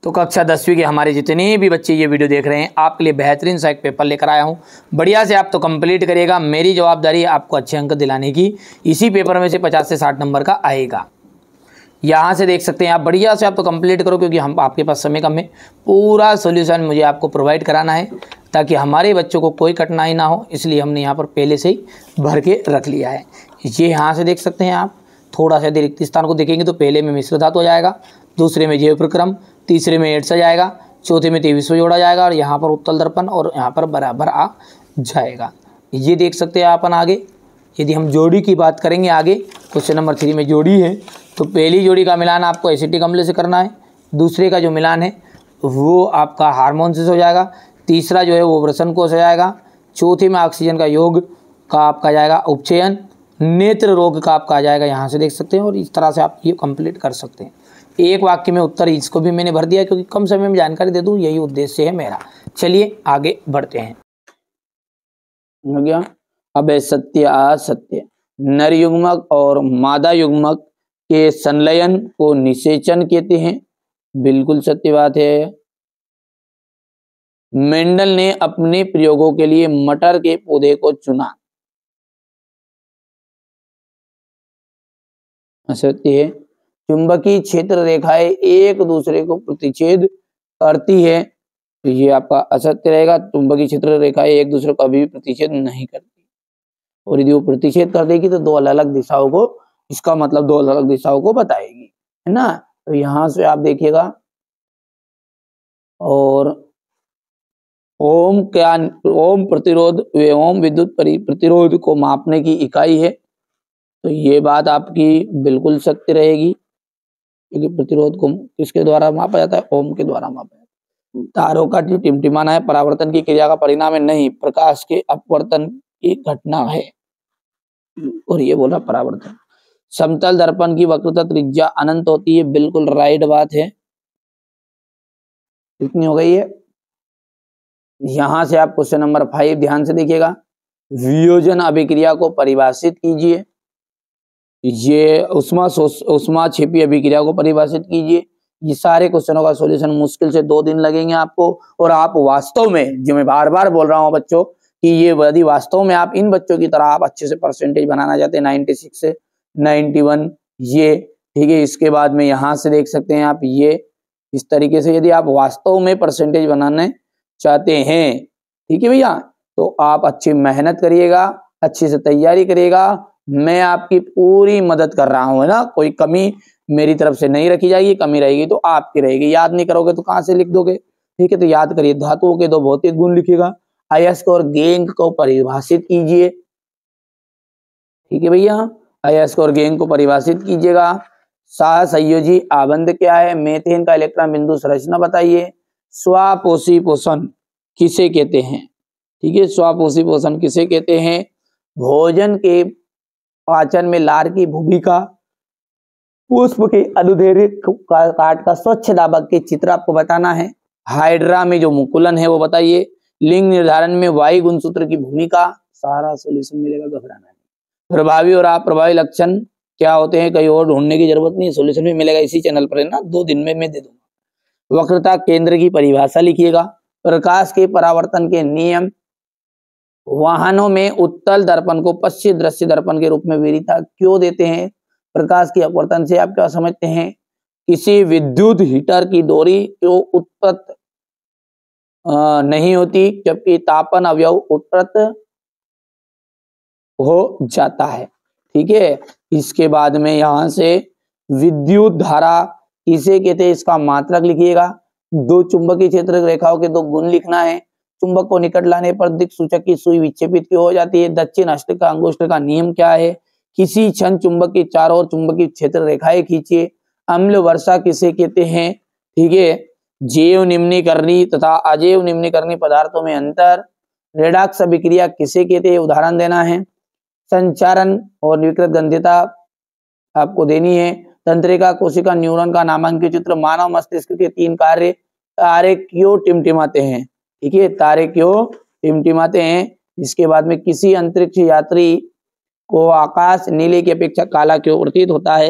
तो कक्षा 10वीं के हमारे जितने भी बच्चे ये वीडियो देख रहे हैं, आपके लिए बेहतरीन सा एक पेपर लेकर आया हूँ। बढ़िया से आप तो कंप्लीट करिएगा। मेरी जवाबदारी है आपको अच्छे अंक दिलाने की। इसी पेपर में से 50 से 60 नंबर का आएगा। यहाँ से देख सकते हैं आप, बढ़िया से आप तो कंप्लीट करो, क्योंकि हम आपके पास समय कम है। पूरा सोल्यूशन मुझे आपको प्रोवाइड कराना है ताकि हमारे बच्चों को कोई कठिनाई ना हो, इसलिए हमने यहाँ पर पहले से ही भर के रख लिया है। ये यहाँ से देख सकते हैं आप, थोड़ा सा रिक्त स्थान को देखेंगे तो पहले में मिश्र धातु आ जाएगा, दूसरे में जैव प्रक्रम, तीसरे में एड्स आ जाएगा, चौथे में 23वां जोड़ा जाएगा और यहाँ पर उत्तल दर्पण और यहाँ पर बराबर आ जाएगा। ये देख सकते हैं अपन आगे। यदि हम जोड़ी की बात करेंगे आगे, क्वेश्चन नंबर 3 में जोड़ी है तो पहली जोड़ी का मिलान आपको एसिटिक अम्ल से करना है, दूसरे का जो मिलान है वो आपका हार्मोन से हो जाएगा, तीसरा जो है वो वृषण कोष हो जाएगा, चौथे में ऑक्सीजन का योग का आपका जाएगा उपचयन, नेत्र रोग का आपका आ जाएगा। यहाँ से देख सकते हैं और इस तरह से आप ये कंप्लीट कर सकते हैं। एक वाक्य में उत्तर इसको भी मैंने भर दिया क्योंकि कम समय में जानकारी दे दूँ, यही उद्देश्य है मेरा। चलिए आगे बढ़ते हैं। हो गया। अब है सत्य असत्य। नर युग्मक और मादा युग्मक के संलयन को निषेचन कहते हैं। बिल्कुल सत्य बात है। मेंडल ने अपने प्रयोगों के लिए मटर के पौधे को चुना। असत्य है। चुंबकीय क्षेत्र रेखाएं एक दूसरे को प्रतिच्छेद करती है, तो ये आपका असत्य रहेगा। चुंबकीय क्षेत्र रेखाएं एक दूसरे को अभी भी प्रतिच्छेद नहीं करती, और यदि वो प्रतिच्छेद कर देगी तो दो अलग अलग दिशाओं को, इसका मतलब दो अलग अलग दिशाओं को बताएगी, है ना। तो यहां से आप देखिएगा, और ओम प्रतिरोध व ओम विद्युत प्रतिरोध को मापने की इकाई है, तो ये बात आपकी बिल्कुल सत्य रहेगी, क्योंकि प्रतिरोध को किसके द्वारा मापा जाता है? ओम के द्वारा मापा जाता है। तारों का टिमटिमाना है परावर्तन की क्रिया का परिणाम है, नहीं, प्रकाश के अपवर्तन की घटना है, और ये बोला परावर्तन। समतल दर्पण की वक्रता त्रिज्या अनंत होती है, बिल्कुल राइट बात है। कितनी हो गई है? यहां से आप क्वेश्चन नंबर 5 ध्यान से देखिएगा। वियोजन अभिक्रिया को परिभाषित कीजिए। ये उष्मा क्षेपी अभिक्रिया को परिभाषित कीजिए। ये सारे क्वेश्चनों का सॉल्यूशन मुश्किल से 2 दिन लगेंगे आपको, और आप वास्तव में, जो मैं बार बार बोल रहा हूं बच्चों, कि ये यदि वास्तव में आप इन बच्चों की तरह आप अच्छे से परसेंटेज बनाना चाहते हैं 96 से 91, ये ठीक है। इसके बाद में यहाँ से देख सकते हैं आप, ये इस तरीके से यदि आप वास्तव में परसेंटेज बनाने चाहते हैं, ठीक है भैया, तो आप अच्छी मेहनत करिएगा, अच्छे से तैयारी करिएगा। मैं आपकी पूरी मदद कर रहा हूँ, है ना। कोई कमी मेरी तरफ से नहीं रखी जाएगी, कमी रहेगी तो आपकी रहेगी। याद नहीं करोगे तो कहाँ से लिख दोगे? ठीक है, तो याद करिए। धातुओं के 2 भौतिक गुण लिखिएगा। अयस्क और गेंग को परिभाषित कीजिए, ठीक है भैया। अयस्क और गेंग को परिभाषित कीजिएगा। सहसंयोजी आबंध क्या है? मेथेन का इलेक्ट्रॉन बिंदु संरचना बताइए। स्वापोषी पोषण किसे कहते हैं? ठीक है, स्वापोषी पोषण किसे कहते हैं? भोजन के पाचन में लार की भूमिका, पुष्प के अनुदैर्ध्य काट का स्वच्छ दाबक के चित्र आपको बताना है। हाइड्रा में जो मुकुलन है वो बताइए। लिंग निर्धारण में वायु गुणसूत्र की भूमिका, सारा सॉल्यूशन मिलेगा, घबराना नहीं। प्रभावी और अप्रभावी लक्षण क्या होते हैं? कहीं और ढूंढने की जरूरत नहीं है, सॉल्यूशन भी मिलेगा इसी चैनल पर, है ना। 2 दिन में मैं दे दूंगा। वक्रता केंद्र की परिभाषा लिखिएगा। प्रकाश के परावर्तन के नियम। वाहनों में उत्तल दर्पण को पश्चिम दृश्य दर्पण के रूप में वरीयता क्यों देते हैं? प्रकाश के अपवर्तन से आप क्या समझते हैं? किसी विद्युत हीटर की डोरी क्यों उत्पन्न नहीं होती जबकि तापन अवयव उत्पन्न हो जाता है? ठीक है। इसके बाद में यहां से विद्युत धारा किसे कहते हैं? इसका मात्रक लिखिएगा। 2 चुंबकीय क्षेत्र रेखाओं के 2 गुण लिखना है। चुंबक को निकट लाने पर दिक्सूचक की सुई विक्षेपित क्यों हो जाती है? दक्षिण हस्त का अंगुष्ठ का नियम क्या है? किसी क्षण चुंबक के चारों ओर चुंबकीय क्षेत्र रेखाएं खींचिए। अम्ल वर्षा किसे कहते हैं? ठीक है। जैव निम्नीकरणी तथा अजैव निम्नीकरणी पदार्थों में अंतर। रेडॉक्स अभिक्रिया किसे कहते हैं? उदाहरण देना है। संचारण और विकृत गंध्यता आपको देनी है। तंत्रिका, कोशिका, न्यूरॉन का नामांकित चित्र। मानव मस्तिष्क के 3 कार्य। तारे क्यों टिमटिमाते हैं? ठीक है, तारे क्यों टिमटिमाते हैं। इसके बाद में किसी अंतरिक्ष यात्री को आकाश नीले की अपेक्षा काला क्यों प्रतीत होता है?